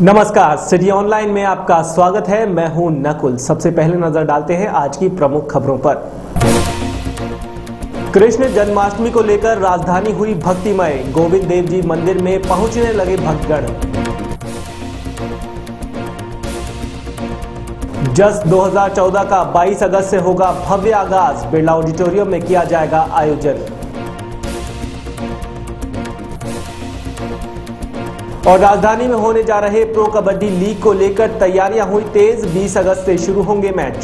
नमस्कार, city online में आपका स्वागत है। मैं हूं नकुल। सबसे पहले नजर डालते हैं आज की प्रमुख खबरों पर। कृष्ण जन्माष्टमी को लेकर राजधानी हुई भक्तिमय। गोविंद देव जी मंदिर में पहुंचने लगे भक्तगण। जस 2014 का 22 अगस्त से होगा भव्य आगाज। बिरला ऑडिटोरियम में किया जाएगा आयोजन। और राजधानी में होने जा रहे प्रो कबड्डी लीग को लेकर तैयारियां हुई तेज। 20 अगस्त से शुरू होंगे मैच।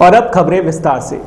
और अब खबरें विस्तार से।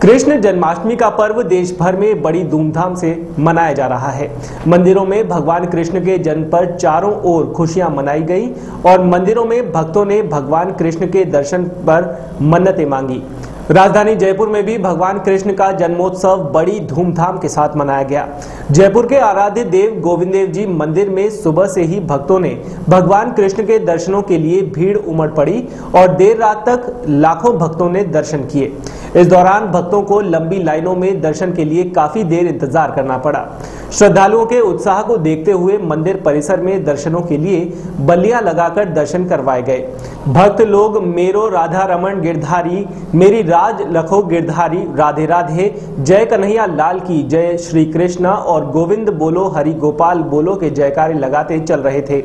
कृष्ण जन्माष्टमी का पर्व देश भर में बड़ी धूमधाम से मनाया जा रहा है। मंदिरों में भगवान कृष्ण के जन्म पर चारों ओर खुशियां मनाई गई और मंदिरों में भक्तों ने भगवान कृष्ण के दर्शन पर मन्नतें मांगी। राजधानी जयपुर में भी भगवान कृष्ण का जन्मोत्सव बड़ी धूमधाम के साथ मनाया गया। जयपुर के आराध्य देव गोविंद देव जी मंदिर में सुबह से ही भक्तों ने भगवान कृष्ण के दर्शनों के लिए भीड़ उमड़ पड़ी और देर रात तक लाखों भक्तों ने दर्शन किए। इस दौरान भक्तों को लंबी लाइनों में दर्शन के लिए काफी देर इंतजार करना पड़ा। श्रद्धालुओं के उत्साह को देखते हुए मंदिर परिसर में दर्शनों के लिए बल्लियां लगाकर दर्शन करवाए गए। भक्त लोग मेरो राधा रमन गिरधारी, मेरी राज लखो गिरधारी, राधे राधे, जय कन्हैया लाल की जय, श्री कृष्णा और गोविंद बोलो हरि गोपाल बोलो के जयकारे लगाते चल रहे थे।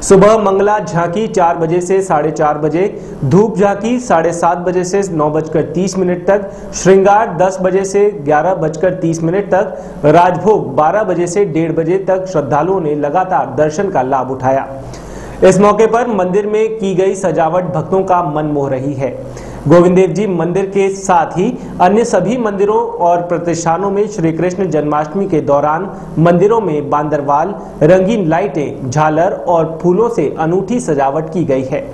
सुबह मंगला झांकी 4 बजे से 4:30 बजे, धूप झांकी 7:30 बजे से 9:30 तक, श्रृंगार 10 बजे से 11:30 तक, राजभोग 12 बजे से 1:30 बजे तक श्रद्धालुओं ने लगातार दर्शन का लाभ उठाया। इस मौके पर मंदिर में की गई सजावट भक्तों का मन मोह रही है। गोविंद देव जी मंदिर के साथ ही अन्य सभी मंदिरों और प्रतिष्ठानों में श्री कृष्ण जन्माष्टमी के दौरान मंदिरों में बांदरवाल, रंगीन लाइटें, झालर और फूलों से अनूठी सजावट की गई है।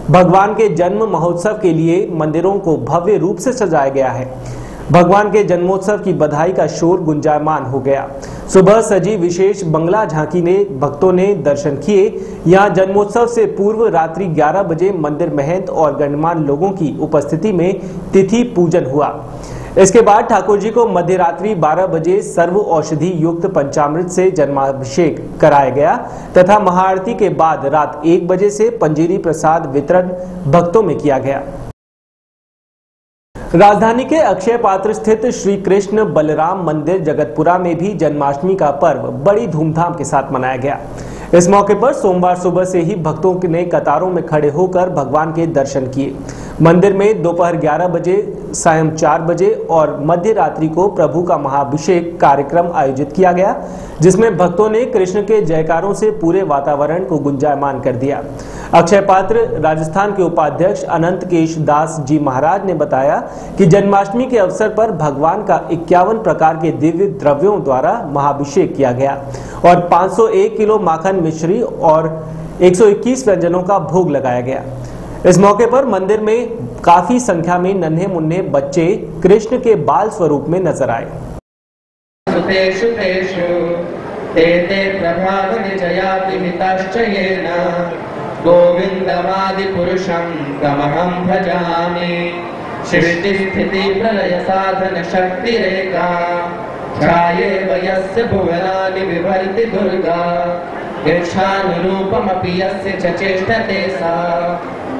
भगवान के जन्म महोत्सव के लिए मंदिरों को भव्य रूप से सजाया गया है। भगवान के जन्मोत्सव की बधाई का शोर गुंजायमान हो गया। सुबह सजी विशेष बंगला झांकी ने भक्तों ने दर्शन किए। यहां जन्मोत्सव से पूर्व रात्रि 11 बजे मंदिर महंत और गणमान्य लोगों की उपस्थिति में तिथि पूजन हुआ। इसके बाद ठाकुर जी को मध्य रात्रि 12 बजे सर्व औषधि युक्त पंचामृत से जन्माभिषेक कराया गया तथा महाआरती के बाद रात 1 बजे से पंजीरी प्रसाद वितरण भक्तों में किया गया। राजधानी के अक्षय पात्र स्थित श्री कृष्ण बलराम मंदिर जगतपुरा में भी जन्माष्टमी का पर्व बड़ी धूमधाम के साथ मनाया गया। इस मौके पर सोमवार सुबह से ही भक्तों ने कतारों में खड़े होकर भगवान के दर्शन किए। मंदिर में दोपहर 11 बजे, सायं 4 बजे और मध्य रात्रि को प्रभु का महाअभिषेक कार्यक्रम आयोजित किया गया, जिसमें भक्तों ने कृष्ण के जयकारों से पूरे वातावरण को गुंजायमान कर दिया। अक्षय पात्र राजस्थान के उपाध्यक्ष अनंत केश दास जी महाराज ने बताया कि जन्माष्टमी के अवसर पर भगवान का 51 प्रकार के दिव्य द्रव्यों द्वारा महाअभिषेक किया गया और 501 किलो माखन मिश्री और 121 व्यंजनों का भोग लगाया गया। इस मौके पर मंदिर में काफी संख्या में नन्हे मुन्ने बच्चे कृष्ण के बाल स्वरूप में नजर आए। गोविंदमादिपुरुषं तमहं भजामि। सृष्टि स्थिति प्रलय साधन शक्तिरेका, ध्यायेव यस्य भुवनानि विभर्ति दुर्गा, इच्छानुरूपमपि यस्य च चेष्टते सा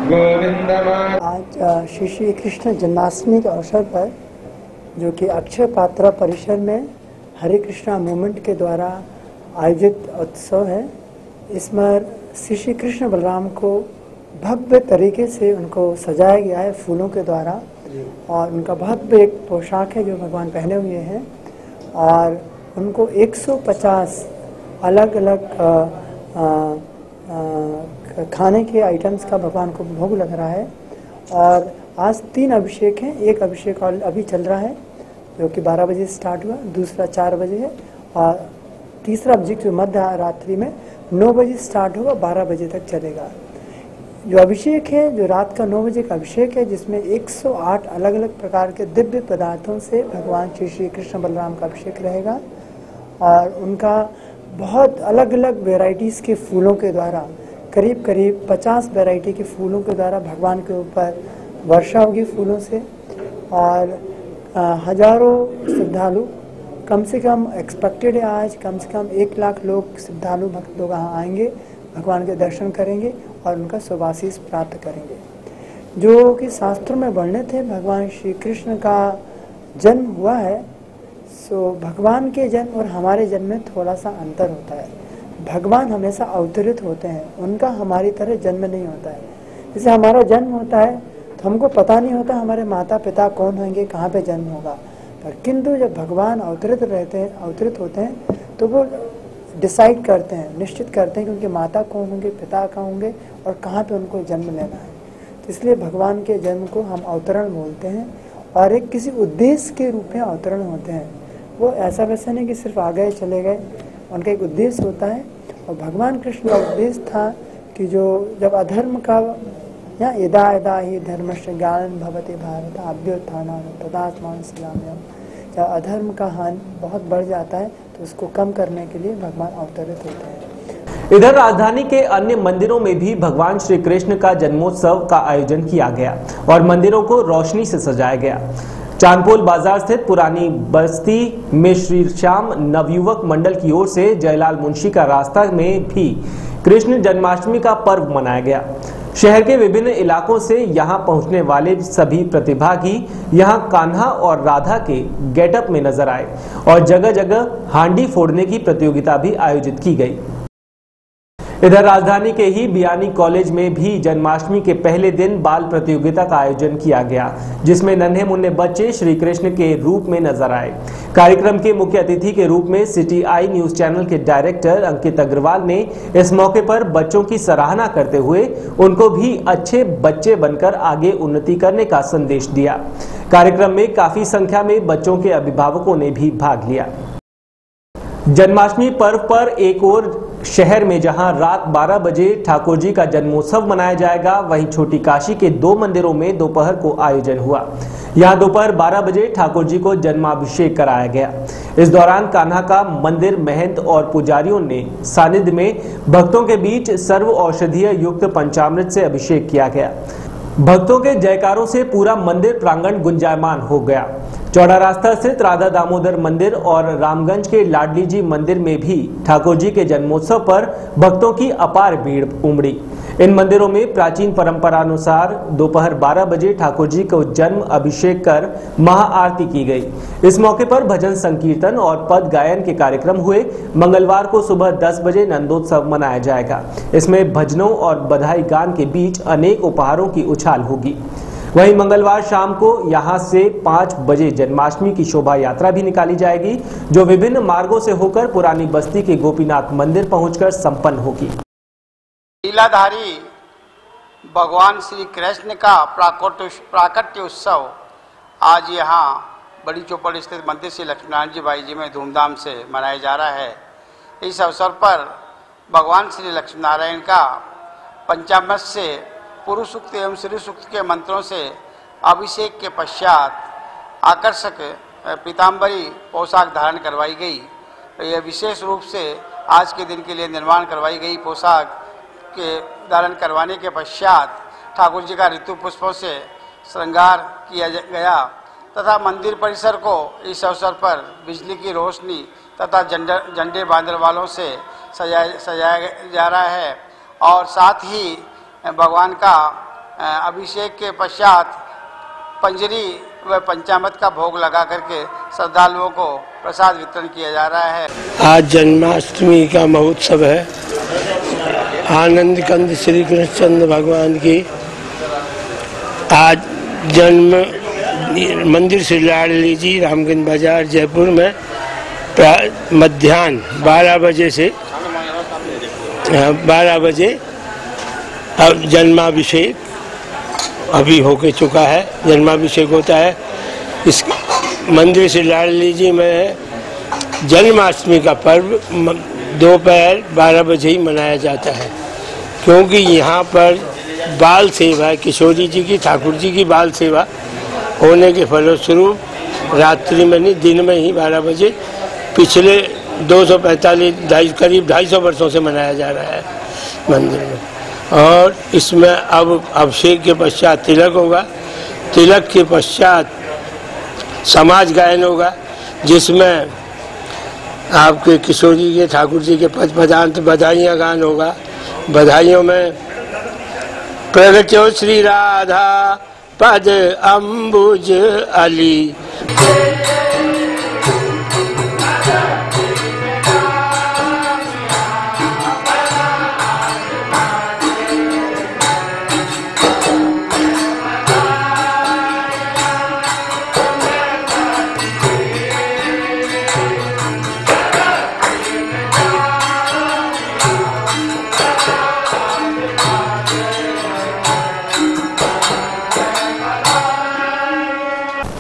गोविंदमा। आज श्री कृष्ण जन्माष्टमी के अवसर पर जो कि अक्षय पात्रा परिसर में हरे कृष्णा मूवमेंट के द्वारा आयोजित उत्सव है, इसमें श्री कृष्ण बलराम को भव्य तरीके से उनको सजाया गया है फूलों के द्वारा और उनका भव्य एक पोशाक है जो भगवान पहने हुए हैं और उनको 150 अलग अलग खाने के आइटम्स का भगवान को भोग लग रहा है। और आज 3 अभिषेक हैं। एक अभिषेक और अभी चल रहा है जो कि 12 बजे स्टार्ट हुआ, दूसरा 4 बजे है और तीसरा अभिषेक जो मध्य रात्रि में 9 बजे स्टार्ट होगा, 12 बजे तक चलेगा। जो अभिषेक है जो रात का 9 बजे का अभिषेक है, जिसमें 108 अलग अलग प्रकार के दिव्य पदार्थों से भगवान श्री कृष्ण बलराम का अभिषेक रहेगा और उनका बहुत अलग अलग वेराइटीज़ के फूलों के द्वारा करीब करीब 50 वैरायटी के फूलों के द्वारा भगवान के ऊपर वर्षा होगी फूलों से और हजारों श्रद्धालु कम से कम एक्सपेक्टेड है आज कम से कम 1 लाख लोग, श्रद्धालु भक्त लोग यहाँ आएंगे, भगवान के दर्शन करेंगे और उनका शुभाशीष प्राप्त करेंगे। जो कि शास्त्रों में वर्णित है, भगवान श्री कृष्ण का जन्म हुआ है, सो भगवान के जन्म और हमारे जन्म में थोड़ा सा अंतर होता है। भगवान हमेशा अवतरित होते हैं, उनका हमारी तरह जन्म नहीं होता है। जैसे हमारा जन्म होता है तो हमको पता नहीं होता हमारे माता पिता कौन होंगे, कहाँ पे जन्म होगा, पर किंतु जब भगवान अवतरित होते हैं तो वो डिसाइड करते हैं, निश्चित करते हैं कि उनके माता कौन होंगे, पिता कहाँ होंगे और कहाँ पे उनको जन्म लेना है। तो इसलिए भगवान के जन्म को हम अवतरण बोलते हैं और एक किसी उद्देश्य के रूप में अवतरण होते हैं। वो ऐसा वैसा नहीं कि सिर्फ आ गए चले गए, उनका एक उद्देश्य होता है। और भगवान कृष्ण का उद्देश्य था कि जो जब अधर्म का या यदा यदा ही धर्मस्य ज्ञानं भवति भारत अभ्युत्थानं तदात्मानं सृजाम्यहम्, जब अधर्म का हानि बहुत बढ़ जाता है तो उसको कम करने के लिए भगवान अवतरित होते हैं। इधर राजधानी के अन्य मंदिरों में भी भगवान श्री कृष्ण का जन्मोत्सव का आयोजन किया गया और मंदिरों को रोशनी से सजाया गया। चांदपोल बाजार स्थित पुरानी बस्ती में श्री श्याम नवयुवक मंडल की ओर से जयलाल मुंशी का रास्ता में भी कृष्ण जन्माष्टमी का पर्व मनाया गया। शहर के विभिन्न इलाकों से यहां पहुंचने वाले सभी प्रतिभागी यहां कान्हा और राधा के गेटअप में नजर आए और जगह जगह हांडी फोड़ने की प्रतियोगिता भी आयोजित की गई। इधर राजधानी के ही बियानी कॉलेज में भी जन्माष्टमी के पहले दिन बाल प्रतियोगिता का आयोजन किया गया, जिसमें नन्हे मुन्ने बच्चे श्री कृष्ण के रूप में नजर आए। कार्यक्रम के मुख्य अतिथि के रूप में सिटी आई न्यूज चैनल के डायरेक्टर अंकित अग्रवाल ने इस मौके पर बच्चों की सराहना करते हुए उनको भी अच्छे बच्चे बनकर आगे उन्नति करने का संदेश दिया। कार्यक्रम में काफी संख्या में बच्चों के अभिभावकों ने भी भाग लिया। जन्माष्टमी पर्व पर एक और शहर में जहां रात 12 बजे ठाकुर जी का जन्मोत्सव मनाया जाएगा, वहीं छोटी काशी के 2 मंदिरों में दोपहर को आयोजन हुआ। यहां दोपहर 12 बजे ठाकुर जी को जन्माभिषेक कराया गया। इस दौरान कान्हा का मंदिर महंत और पुजारियों ने सानिध्य में भक्तों के बीच सर्व औषधीय युक्त पंचामृत से अभिषेक किया गया। भक्तों के जयकारों से पूरा मंदिर प्रांगण गुंजायमान हो गया। चौड़ा रास्ता स्थित राधा दामोदर मंदिर और रामगंज के लाडली जी मंदिर में भी ठाकुर जी के जन्मोत्सव पर भक्तों की अपार भीड़ उमड़ी। इन मंदिरों में प्राचीन परंपरा अनुसार दोपहर 12 बजे ठाकुर जी को जन्म अभिषेक कर महाआरती की गई। इस मौके पर भजन संकीर्तन और पद गायन के कार्यक्रम हुए। मंगलवार को सुबह 10 बजे नंदोत्सव मनाया जाएगा। इसमें भजनों और बधाई गान के बीच अनेक उपहारों की उछाल होगी। वहीं मंगलवार शाम को यहां से 5 बजे जन्माष्टमी की शोभा यात्रा भी निकाली जाएगी, जो विभिन्न मार्गों से होकर पुरानी बस्ती के गोपीनाथ मंदिर पहुंचकर संपन्न होगी। लीलाधारी भगवान श्री कृष्ण का प्राकट्य उत्सव आज यहाँ बड़ी चौपड़ स्थित मंदिर श्री लक्ष्मीनारायण जी भाई जी में धूमधाम से मनाया जा रहा है। इस अवसर पर भगवान श्री लक्ष्मीनारायण का पंचामृत से पुरुष सूक्त एवं श्री सूक्त के मंत्रों से अभिषेक के पश्चात आकर्षक पीताम्बरी पोशाक धारण करवाई गई। यह विशेष रूप से आज के दिन के लिए निर्माण करवाई गई पोशाक के धारण करवाने के पश्चात ठाकुर जी का ऋतु पुष्पों से श्रृंगार किया गया तथा मंदिर परिसर को इस अवसर पर बिजली की रोशनी तथा झंडे बांधने वालों से सजाया जा रहा है और साथ ही भगवान का अभिषेक के पश्चात पंजरी व पंचामृत का भोग लगा करके श्रद्धालुओं को प्रसाद वितरण किया जा रहा है। आज जन्माष्टमी का महोत्सव है। आनंद कंद श्री कृष्णचंद्र भगवान की आज जन्म मंदिर श्री लाडली जी रामगंज बाजार जयपुर में मध्याह्न 12 बजे से 12 बजे अब जन्माभिषेक अभी होके चुका है। जन्माभिषेक होता है। इस मंदिर से लाडली जी में जन्माष्टमी का पर्व दोपहर 12 बजे ही मनाया जाता है, क्योंकि यहाँ पर बाल सेवा किशोरी जी की ठाकुर जी की बाल सेवा होने के फलस्वरूप रात्रि में नहीं दिन में ही 12 बजे पिछले 245 करीब 250 वर्षों से मनाया जा रहा है मंदिर में। और इसमें अब अभिषेक के पश्चात तिलक होगा। तिलक के पश्चात समाज गायन होगा, जिसमें आपके किशोर जी के, ठाकुर जी के पद पदांत बधाइयाँ गान होगा। बधाइयों में प्रगट्यो श्री राधा पद Ambuj Ali.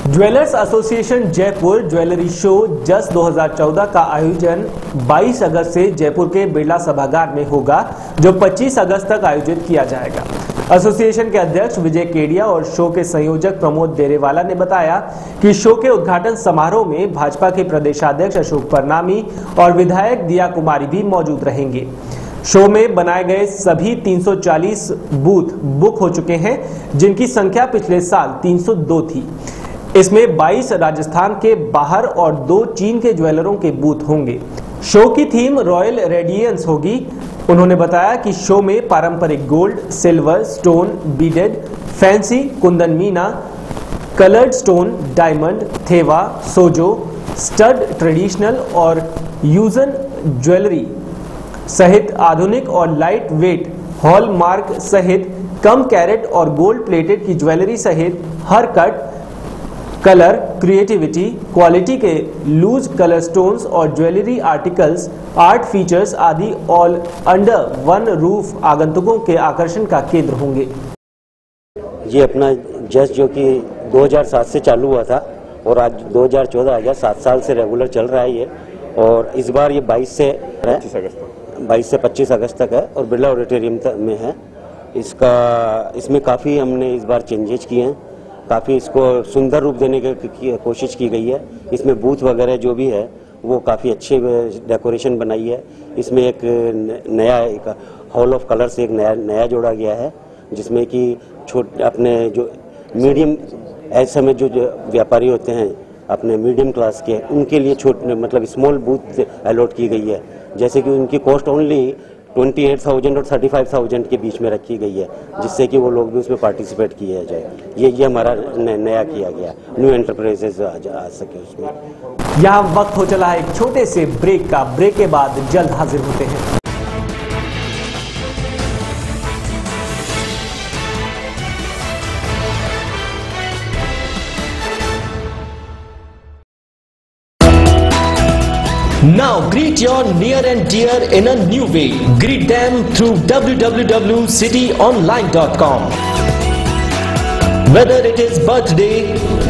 Jewellers association Jaipur jewellery show जस 2014 का आयोजन 22 अगस्त से जयपुर के बिरला सभागार में होगा, जो 25 अगस्त तक आयोजित किया जाएगा। एसोसिएशन के अध्यक्ष विजय केडिया और शो के संयोजक प्रमोद डेरेवाला ने बताया कि शो के उद्घाटन समारोह में भाजपा के प्रदेशाध्यक्ष अशोक परनामी और विधायक दिया कुमारी भी मौजूद रहेंगे। शो में बनाए गए सभी 340 बूथ बुक हो चुके हैं, जिनकी संख्या पिछले साल 302 थी। इसमें 22 राजस्थान के बाहर और 2 चीन के ज्वेलरों के बूथ होंगे। शो की थीम रॉयल रेडियंस होगी। उन्होंने बताया कि शो में पारंपरिक gold, silver, stone, beaded, fancy, kundan meena, coloured stone, diamond, thewa, सोजो, स्टड, ट्रेडिशनल और यूजन ज्वेलरी सहित आधुनिक और लाइट वेट हॉलमार्क सहित कम कैरेट और गोल्ड प्लेटेड की ज्वेलरी सहित हर कट, कलर, क्रिएटिविटी, क्वालिटी के लूज कलर स्टोन्स और ज्वेलरी आर्टिकल्स, आर्ट फीचर्स आदि ऑल अंडर वन रूफ आगंतुकों के आकर्षण का केंद्र होंगे। ये अपना जस्ट जो कि 2007 से चालू हुआ था और आज 2014 आ गया, 7 साल से रेगुलर चल रहा है ये। और इस बार ये 22 से 25 अगस्त तक है और बिरला ऑडिटोरियम में है। इसमें काफ़ी हमने इस बार चेंजेस किए हैं, काफ़ी इसको सुंदर रूप देने की कोशिश की गई है। इसमें बूथ वगैरह जो भी है वो काफ़ी अच्छे डेकोरेशन बनाई है। इसमें एक नया एक हॉल ऑफ कलर से एक नया जोड़ा गया है, जिसमें कि अपने जो मीडियम ऐसे में जो व्यापारी होते हैं अपने मीडियम क्लास के, उनके लिए छोटे मतलब स्मॉल बूथ अलॉट की गई है। जैसे कि उनकी कॉस्ट ओनली 28,000 और 35,000 के बीच में रखी गई है, जिससे कि वो लोग भी उसमें पार्टिसिपेट किया जाए। ये हमारा नया किया गया, न्यू एंटरप्राइजेस आ सके उसमें। यहाँ वक्त हो चला है एक छोटे से ब्रेक का। ब्रेक के बाद जल्द हाजिर होते हैं। Now greet your near and dear in a new way. Greet them through www.cityonline.com. Whether it is birthday,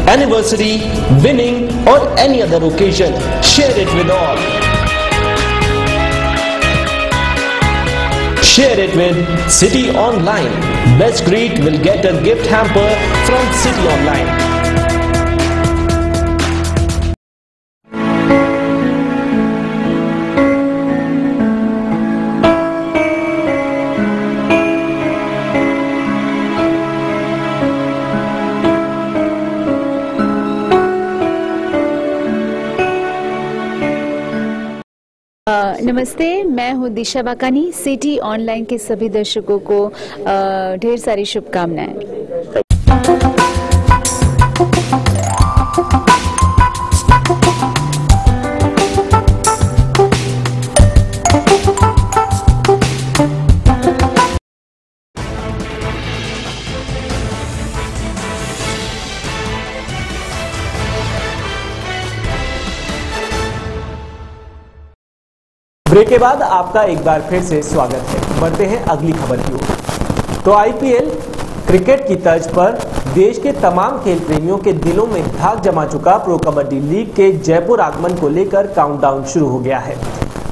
anniversary, winning or any other occasion, share it with all. Share it with City Online. Best greet will get a gift hamper from City Online. नमस्ते, मैं हूँ दिशा Vakani. City online के सभी दर्शकों को ढेर सारी शुभकामनाएं। ब्रेक के बाद आपका एक बार फिर से स्वागत है। बढ़ते हैं अगली खबर की ओर। तो आईपीएल क्रिकेट की तर्ज पर देश के तमाम खेल प्रेमियों के दिलों में धाक जमा चुका प्रो कबड्डी लीग के जयपुर आगमन को लेकर काउंटडाउन शुरू हो गया है।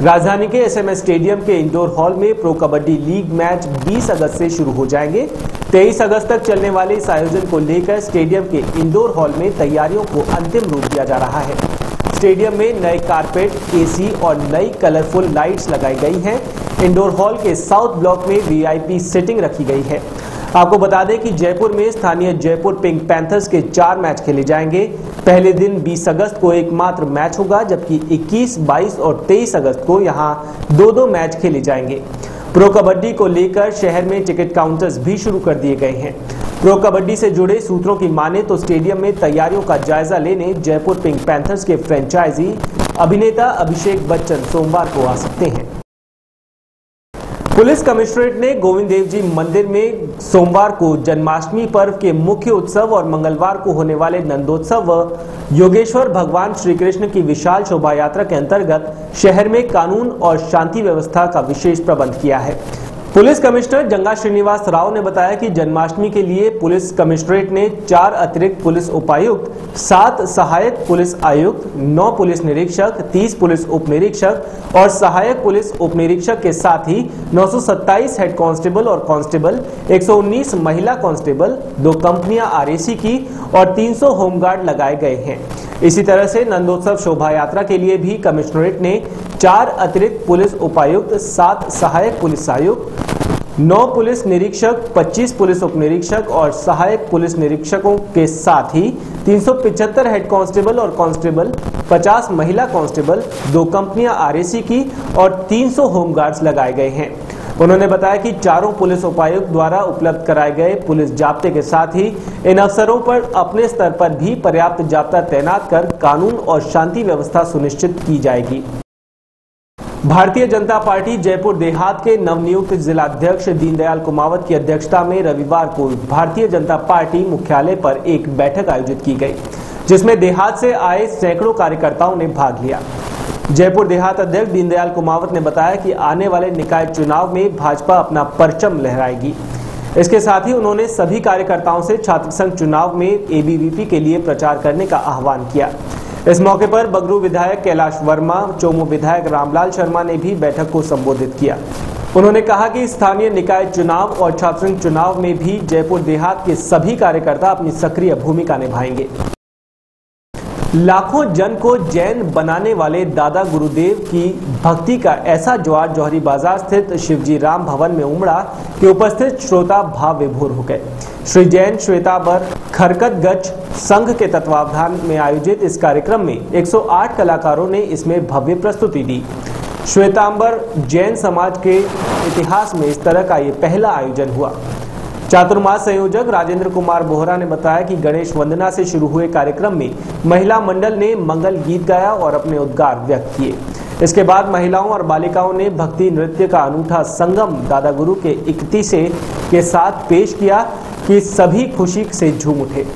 राजधानी के एसएमएस स्टेडियम के इंडोर हॉल में प्रो कबड्डी लीग मैच 20 अगस्त से शुरू हो जाएंगे। 23 अगस्त तक चलने वाले इस आयोजन को लेकर स्टेडियम के इंडोर हॉल में तैयारियों को अंतिम रूप दिया जा रहा है। स्टेडियम में नए कारपेट, एसी और नई कलरफुल लाइट्स लगाई गई हैं। इंडोर हॉल के साउथ ब्लॉक में वीआईपी सीटिंग रखी गई है। आपको बता दें कि जयपुर में स्थानीय जयपुर पिंक पैंथर्स के 4 मैच खेले जाएंगे। पहले दिन 20 अगस्त को एकमात्र मैच होगा, जबकि 21, 22 और 23 अगस्त को यहां 2-2 मैच खेले जाएंगे। प्रो कबड्डी को लेकर शहर में टिकट काउंटर्स भी शुरू कर दिए गए हैं। प्रो कबड्डी से जुड़े सूत्रों की माने तो स्टेडियम में तैयारियों का जायजा लेने जयपुर पिंक पैंथर्स के फ्रेंचाइजी अभिनेता अभिषेक बच्चन सोमवार को आ सकते हैं। पुलिस कमिश्नरेट ने गोविंद देव जी मंदिर में सोमवार को जन्माष्टमी पर्व के मुख्य उत्सव और मंगलवार को होने वाले नंदोत्सव व योगेश्वर भगवान श्री कृष्ण की विशाल शोभा यात्रा के अंतर्गत शहर में कानून और शांति व्यवस्था का विशेष प्रबंध किया है। पुलिस कमिश्नर जंगा श्रीनिवास राव ने बताया कि जन्माष्टमी के लिए पुलिस कमिश्नरेट ने 4 अतिरिक्त पुलिस उपायुक्त, 7 सहायक पुलिस आयुक्त, 9 पुलिस निरीक्षक, 30 पुलिस उप निरीक्षक और सहायक पुलिस उप निरीक्षक के साथ ही 927 हेड कांस्टेबल और कांस्टेबल, 119 महिला कांस्टेबल, 2 कंपनियां आरएसी की और 300 होमगार्ड लगाए गए हैं। इसी तरह से नंदोत्सव शोभा यात्रा के लिए भी कमिश्नरेट ने 4 अतिरिक्त पुलिस उपायुक्त, 7 सहायक पुलिस आयुक्त, 9 पुलिस निरीक्षक, 25 पुलिस उप निरीक्षक और सहायक पुलिस निरीक्षकों के साथ ही 375 हेड कांस्टेबल और कांस्टेबल, 50 महिला कांस्टेबल, 2 कंपनियां आरएसी की और 300 होमगार्ड्स लगाए गए हैं। उन्होंने बताया कि चारों पुलिस उपायुक्त द्वारा उपलब्ध कराए गए पुलिस जाब्ते के साथ ही इन अफसरों पर अपने स्तर पर भी पर्याप्त जाब्ता तैनात कर कानून और शांति व्यवस्था सुनिश्चित की जाएगी। भारतीय जनता पार्टी जयपुर देहात के नवनियुक्त जिलाध्यक्ष दीनदयाल कुमावत की अध्यक्षता में रविवार को भारतीय जनता पार्टी मुख्यालय पर एक बैठक आयोजित की गई, जिसमें देहात से आए सैकड़ों कार्यकर्ताओं ने भाग लिया। जयपुर देहात अध्यक्ष दीनदयाल कुमावत ने बताया कि आने वाले निकाय चुनाव में भाजपा अपना परचम लहराएगी। इसके साथ ही उन्होंने सभी कार्यकर्ताओं से छात्र संघ चुनाव में एबीवीपी के लिए प्रचार करने का आह्वान किया। इस मौके पर बगरू विधायक कैलाश वर्मा, चोमू विधायक रामलाल शर्मा ने भी बैठक को संबोधित किया। उन्होंने कहा कि स्थानीय निकाय चुनाव और छात्र संघ चुनाव में भी जयपुर देहात के सभी कार्यकर्ता अपनी सक्रिय भूमिका निभाएंगे। लाखों जन को जैन बनाने वाले दादा गुरुदेव की भक्ति का ऐसा ज्वार जौहरी बाजार स्थित शिवजी राम भवन में उमड़ा कि उपस्थित श्रोता भाव विभोर हो गए। श्री जैन श्वेतांबर खरकत संघ के तत्वावधान में आयोजित इस कार्यक्रम में 108 कलाकारों ने इसमें भव्य प्रस्तुति दी। श्वेतांबर जैन समाज के इतिहास में इस तरह का ये पहला आयोजन हुआ। चातुर्मास संयोजक राजेंद्र कुमार बोहरा ने बताया कि गणेश वंदना से शुरू हुए कार्यक्रम में महिला मंडल ने मंगल गीत गाया और अपने उद्गार व्यक्त किए। इसके बाद महिलाओं और बालिकाओं ने भक्ति नृत्य का अनूठा संगम दादा गुरु के इक्ति से के साथ पेश किया कि सभी खुशी से झूम उठे।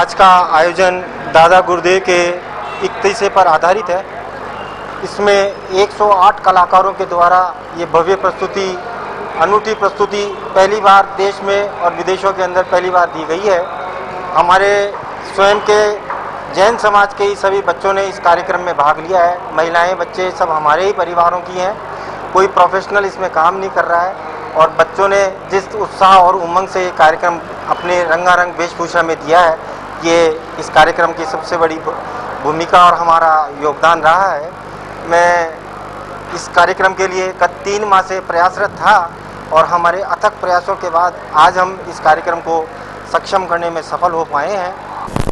आज का आयोजन दादा गुरुदेव के 31 पर आधारित है। इसमें 108 कलाकारों के द्वारा ये भव्य प्रस्तुति, अनूठी प्रस्तुति पहली बार देश में और विदेशों के अंदर पहली बार दी गई है। हमारे स्वयं के जैन समाज के ही सभी बच्चों ने इस कार्यक्रम में भाग लिया है। महिलाएं, बच्चे सब हमारे ही परिवारों की हैं, कोई प्रोफेशनल इसमें काम नहीं कर रहा है। और बच्चों ने जिस उत्साह और उमंग से ये कार्यक्रम अपने रंगारंग वेशभूषा में दिया है, ये इस कार्यक्रम की सबसे बड़ी भूमिका और हमारा योगदान रहा है। मैं इस कार्यक्रम के लिए गत 3 माह से प्रयासरत था और हमारे अथक प्रयासों के बाद आज हम इस कार्यक्रम को सक्षम करने में सफल हो पाए हैं।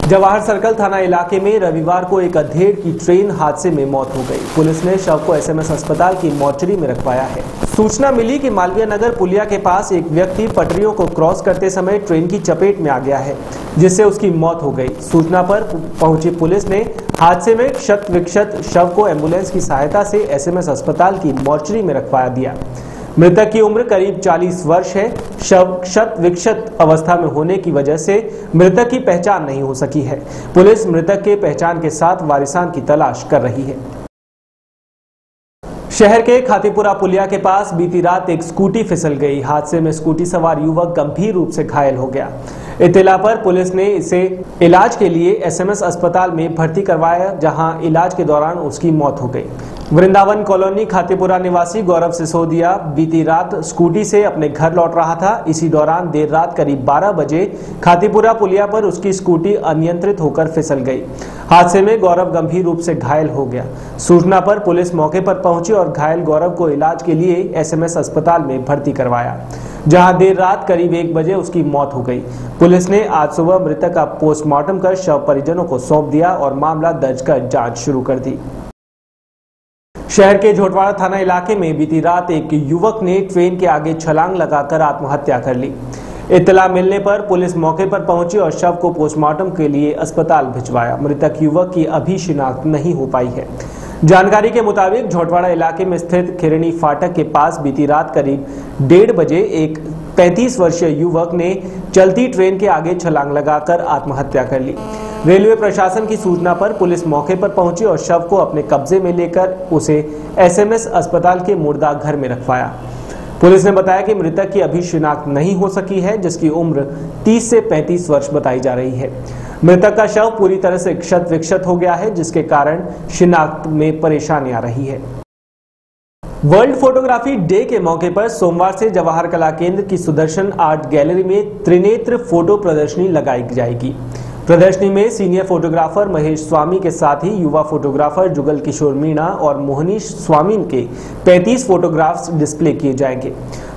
जवाहर सर्कल थाना इलाके में रविवार को एक अधेड़ की ट्रेन हादसे में मौत हो गई। पुलिस ने शव को एसएमएस अस्पताल की मोर्चरी में रखवाया है। सूचना मिली कि मालवीय नगर पुलिया के पास एक व्यक्ति पटरियों को क्रॉस करते समय ट्रेन की चपेट में आ गया है, जिससे उसकी मौत हो गई। सूचना पर पहुंची पुलिस ने हादसे में क्षत विक्षत शव को एम्बुलेंस की सहायता से एसएमएस अस्पताल की मोर्चरी में रखवाया दिया। मृतक की उम्र करीब 40 वर्ष है। शव क्षत विक्षत अवस्था में होने की वजह से मृतक की पहचान नहीं हो सकी है। पुलिस मृतक के पहचान के साथ वारिसान की तलाश कर रही है। शहर के खातीपुरा पुलिया के पास बीती रात एक स्कूटी फिसल गई। हादसे में स्कूटी सवार युवक गंभीर रूप से घायल हो गया। इत्तला पर पुलिस ने इसे इलाज के लिए एसएमएस अस्पताल में भर्ती करवाया, जहां इलाज के दौरान उसकी मौत हो गई। वृंदावन कॉलोनी खातीपुरा निवासी गौरव सिसोदिया बीती रात स्कूटी से अपने घर लौट रहा था। इसी दौरान देर रात करीब 12 बजे खातीपुरा पुलिया पर उसकी स्कूटी अनियंत्रित होकर फिसल गई। हादसे में गौरव गंभीर रूप से घायल हो गया। सूचना पर पुलिस मौके पर पहुंची और घायल गौरव को इलाज के लिए एसएमएस अस्पताल में भर्ती करवाया, जहां देर रात करीब 1 बजे उसकी मौत हो गई। पुलिस ने आज सुबह मृतक का पोस्टमार्टम कर शव परिजनों को सौंप दिया और मामला दर्ज कर जांच शुरू कर दी। शहर के झोटवाड़ा थाना इलाके में बीती रात एक युवक ने ट्रेन के आगे छलांग लगाकर आत्महत्या कर ली। इत्तला मिलने पर पुलिस मौके पर पहुंची और शव को पोस्टमार्टम के लिए अस्पताल भिजवाया। मृतक युवक की अभी शिनाख्त नहीं हो पाई है। जानकारी के मुताबिक झोटवाड़ा इलाके में स्थित खिरणी फाटक के पास बीती रात करीब 1:30 बजे एक 35 वर्षीय युवक ने चलती ट्रेन के आगे छलांग लगाकर आत्महत्या कर ली। रेलवे प्रशासन की सूचना पर पुलिस मौके पर पहुंची और शव को अपने कब्जे में लेकर उसे एसएमएस अस्पताल के मुर्दा घर में रखवाया। पुलिस ने बताया कि मृतक की अभी शिनाख्त नहीं हो सकी है, जिसकी उम्र 30 से 35 वर्ष बताई जा रही है। मृतक का शव पूरी तरह से क्षत विक्षत हो गया है, जिसके कारण शिनाख्त में परेशानी आ रही है। वर्ल्ड फोटोग्राफी डे के मौके पर सोमवार से जवाहर कला केंद्र की सुदर्शन आर्ट गैलरी में त्रिनेत्र फोटो प्रदर्शनी लगाई जाएगी। प्रदर्शनी में सीनियर फोटोग्राफर महेश स्वामी के साथ ही युवा फोटोग्राफर जुगल किशोर मीणा और मोहनी स्वामी के 35 फोटोग्राफ्स डिस्प्ले किए जाएंगे।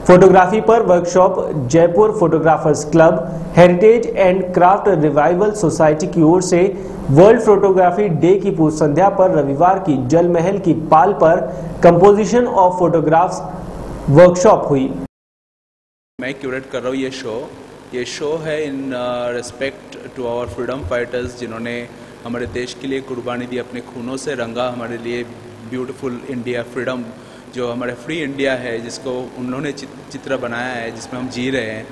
फोटोग्राफी पर workshop Jaipur photographers club, heritage and craft revival society की ओर से वर्ल्ड फोटोग्राफी डे की पूर्व संध्या पर रविवार की जल महल की पाल पर कंपोजिशन ऑफ फोटोग्राफ्स वर्कशॉप हुई। मैं क्यूरेट कर रहा हूँ ये शो है in respect to our freedom fighters, जिन्होंने हमारे देश के लिए कुर्बानी दी, अपने खूनों से रंगा हमारे लिए ब्यूटीफुल इंडिया, फ्रीडम जो हमारे फ्री इंडिया है, जिसको उन्होंने चित्र बनाया है, जिसमें हम जी रहे हैं,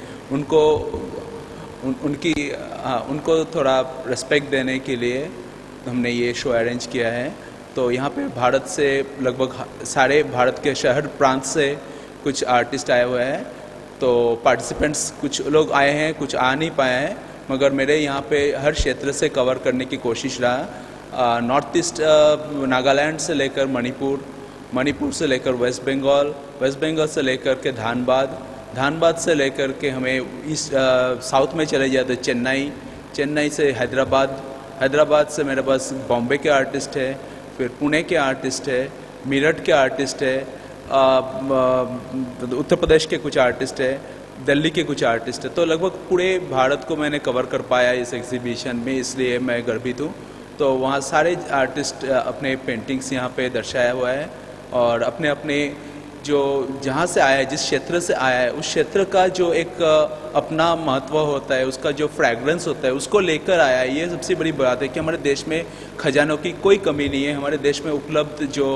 उनको थोड़ा रिस्पेक्ट देने के लिए हमने ये शो अरेंज किया है। तो यहाँ पे भारत से लगभग सारे भारत के शहर प्रांत से कुछ आर्टिस्ट आए हुए हैं। तो पार्टिसिपेंट्स कुछ लोग आए हैं, कुछ आ नहीं पाए हैं, मगर मेरे यहाँ पे हर क्षेत्र से कवर करने की कोशिश रहा। नॉर्थ ईस्ट नागालैंड से लेकर मणिपुर से लेकर वेस्ट बंगाल से लेकर के धानबाद से लेकर के हमें ईस्ट साउथ में चले जाते चेन्नई से हैदराबाद से मेरे पास बॉम्बे के आर्टिस्ट है, फिर पुणे के आर्टिस्ट है, मेरठ के आर्टिस्ट है, उत्तर प्रदेश के कुछ आर्टिस्ट है, दिल्ली के कुछ आर्टिस्ट है। तो लगभग पूरे भारत को मैंने कवर कर पाया इस एग्जीबिशन में, इसलिए मैं गर्वित हूँ। तो वहाँ सारे आर्टिस्ट अपने पेंटिंग्स यहाँ पे दर्शाया हुआ है और अपने अपने जो जहाँ से आया है, जिस क्षेत्र से आया है, उस क्षेत्र का जो एक अपना महत्व होता है, उसका जो फ्रैग्रेंस होता है, उसको लेकर आया है। ये सबसे बड़ी बात है कि हमारे देश में खजानों की कोई कमी नहीं है। हमारे देश में उपलब्ध जो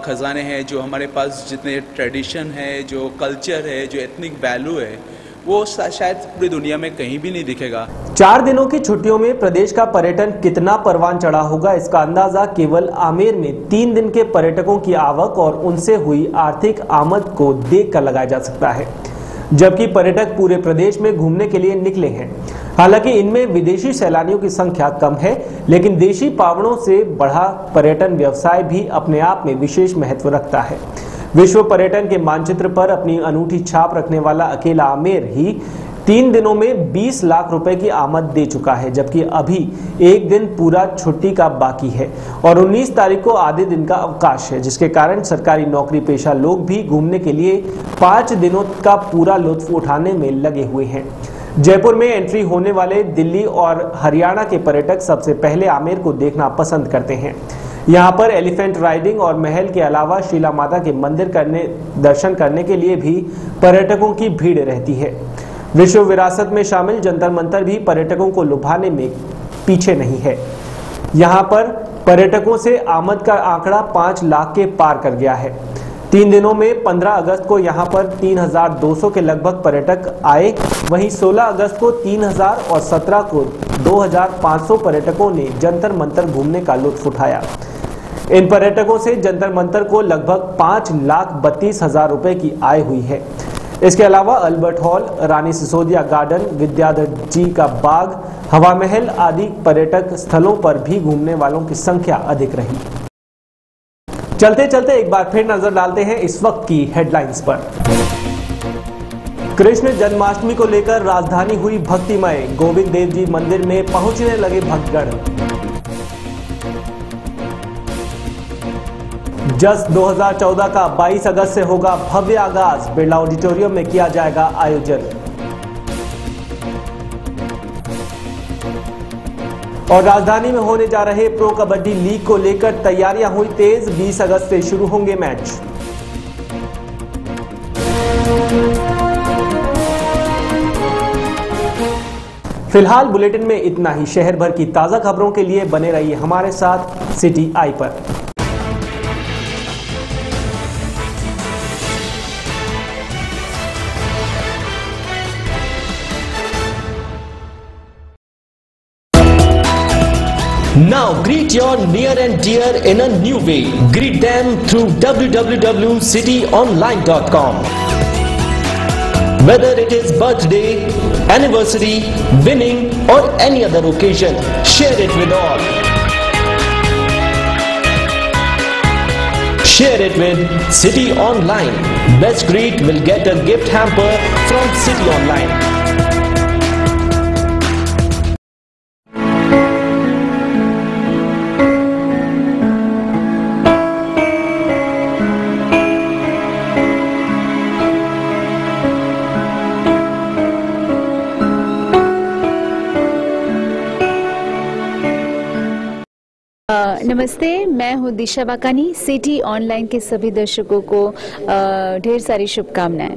खजाने हैं, जो हमारे पास जितने ट्रेडिशन है, जो कल्चर है, जो एथनिक वैल्यू है, वो शायद पूरी दुनिया में कहीं भी नहीं दिखेगा। 4 दिनों की छुट्टियों में प्रदेश का पर्यटन कितना परवान चढ़ा होगा, इसका अंदाजा केवल आमेर में 3 दिन के पर्यटकों की आवक और उनसे हुई आर्थिक आमद को देखकर लगाया जा सकता है। जबकि पर्यटक पूरे प्रदेश में घूमने के लिए निकले हैं। हालांकि इनमें विदेशी सैलानियों की संख्या कम है, लेकिन देशी पावड़ों से बढ़ा पर्यटन व्यवसाय भी अपने आप में विशेष महत्व रखता है। विश्व पर्यटन के मानचित्र पर अपनी अनूठी छाप रखने वाला अकेला आमेर ही 3 दिनों में 20 लाख रुपए की आमद दे चुका है, जबकि अभी 1 दिन पूरा छुट्टी का बाकी है और 19 तारीख को आधे दिन का अवकाश है, जिसके कारण सरकारी नौकरी पेशा लोग भी घूमने के लिए 5 दिनों का पूरा लुत्फ उठाने में लगे हुए हैं। जयपुर में एंट्री होने वाले दिल्ली और हरियाणा के पर्यटक सबसे पहले आमेर को देखना पसंद करते हैं। यहाँ पर एलिफेंट राइडिंग और महल के अलावा शीला माता के मंदिर दर्शन करने के लिए भी पर्यटकों की भीड़ रहती है। विश्व विरासत में शामिल जंतर मंतर भी पर्यटकों को लुभाने में पीछे नहीं है। यहाँ पर पर्यटकों से आमद का आंकड़ा 5 लाख के पार कर गया है। 3 दिनों में 15 अगस्त को यहाँ पर 3200 के लगभग पर्यटक आए, वहीं 16 अगस्त को 3000 और 17 को 2500 पर्यटकों ने जंतर मंतर घूमने का लुत्फ उठाया। इन पर्यटकों से जंतर मंतर को लगभग 5,32,000 रुपए की आय हुई है। इसके अलावा अल्बर्ट हॉल, रानी सिसोदिया गार्डन, विद्याधर जी का बाग, हवा महल आदि पर्यटक स्थलों पर भी घूमने वालों की संख्या अधिक रही। चलते चलते एक बार फिर नजर डालते हैं इस वक्त की हेडलाइंस पर। कृष्ण जन्माष्टमी को लेकर राजधानी हुई भक्तिमय, गोविंद देव जी मंदिर में पहुंचने लगे भक्तगण। जस 2014 का 22 अगस्त से होगा भव्य आगाज, बिरला ऑडिटोरियम में किया जाएगा आयोजन। और राजधानी में होने जा रहे प्रो कबड्डी लीग को लेकर तैयारियां हुई तेज, 20 अगस्त से शुरू होंगे मैच। फिलहाल बुलेटिन में इतना ही। शहर भर की ताजा खबरों के लिए बने रहिए हमारे साथ सिटी आई पर। Now greet your near and dear in a new way. Greet them through www.cityonline.com. Whether it is birthday, anniversary, winning or any other occasion, share it with all. Share it with City Online. Best greet will get a gift hamper from City Online. नमस्ते, मैं हूँ दिशा Vakani. City online के सभी दर्शकों को ढेर सारी शुभकामनाएं।